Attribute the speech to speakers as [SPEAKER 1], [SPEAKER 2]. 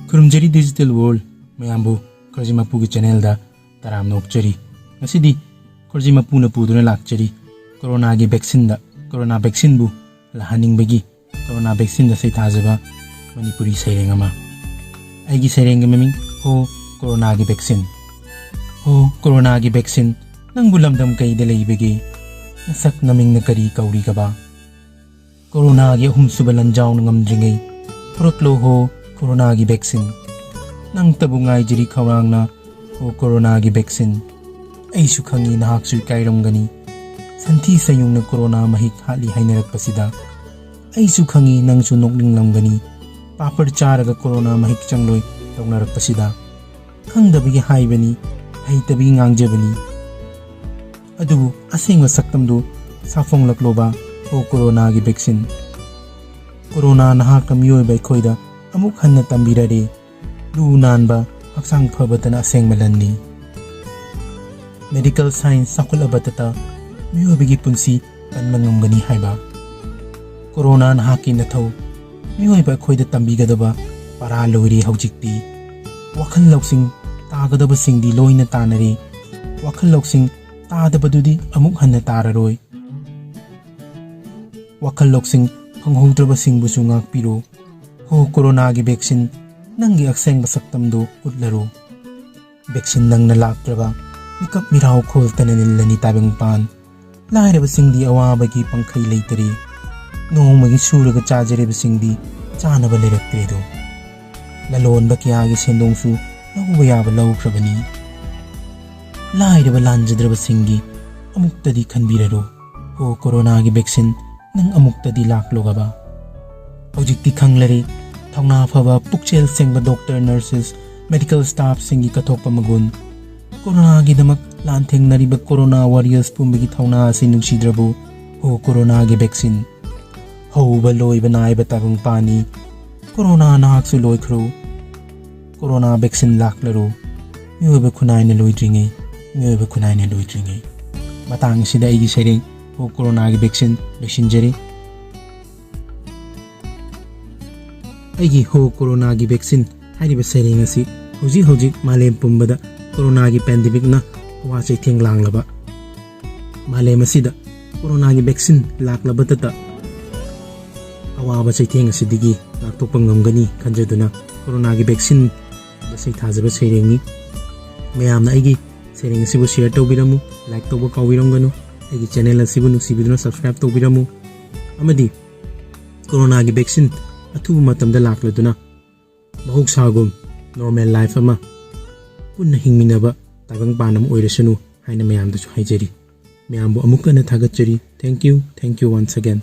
[SPEAKER 1] Khorjei digital world mayambu Khorjei Mapu ki channel da taram nokchari ngasidi Khorjei Mapu na puduna lakchari corona gi vaccine da corona vaccine bu lahaning bagi corona vaccine da sai thajaba manipuri saireng ama aigi saireng maming ho corona gi vaccine ho corona gi vaccine nang bulamdam kai de leibege nasak naming na kari kauri ka ba corona gi hum subalan jaw ngamdringai protlo ho corona gi vaccine nang tabungai jiri khawrang na ho corona gi vaccine ai su khangi nahak su kairam gani santhi sayung na corona mahik hali hainerak pasida ai su khangi nang su nokning lam gani papar charaga corona mahik changloi tongnarak pasida khangdabigi haibani haitabi ngangjabani adubu asengwa saktamdu safong lakloba ho corona gi vaccine corona nahak kamyoi bai khoida amuk hanna tambirare lu nanba haksang phabatana asengmalanni medical science sakul abatata miyobigi punsi kanmangamgani haiba corona nahaki nathau miyoiba khoida tambigadaba para loiri haujikti wakhal loksing tagadaba singdi loina tanare wakhal loksing tadabadudi amuk hanna tararoi wakhal loksing phanghodraba singbusu ngakpiro ho corona gi vaccine nangi akseng basaktamdo utlaro vaccine nang nalakraba mikap mirao khol tananilani tabeng pan lairaba singdi awabagi pangkhai leitari nongmagi suraga chajareba singdi chanaba leraktedo lalon bakyagi sendongsu lauba yaba laukrabani lairaba lanjadraba singi amuktadi khanbiraro ho corona gi vaccine nang amuktadi laklogaba hojikti khanglare thongna phaba pukchel sengba doctor nurses medical staff singi kathokpa magun corona gi damak lantheng nariba corona warriors pumbagi thongna sinungsidrabu ho corona gi vaccine ho baloi banai batabang pani corona nahak su loikhro corona vaccine laklaro myoba khunai na loidringai matang sida igi sereng ho corona gi vaccine lesinjari aigi ho corona gi vaccine hairiba sereng asi hojik malem pumbada corona gi pandemic na wa chai theng langlaba malem asida corona gi vaccine laklaba tata awaba chai theng asidigi laktokpa ngamgani khanjaduna corona gi vaccine da sai thajaba serengi mayamna aigi sereng asibu share tawbiramu like tawba kawironganu aigi channel asibu nusibiduna subscribe tawbiramu amadi corona gi vaccine athubu matamda lakladuna mahoksagum normal life ama punna hingminaba tabang panam oirasanu haina mayamdasu haijari mayambu amukana thagachari thank you once again.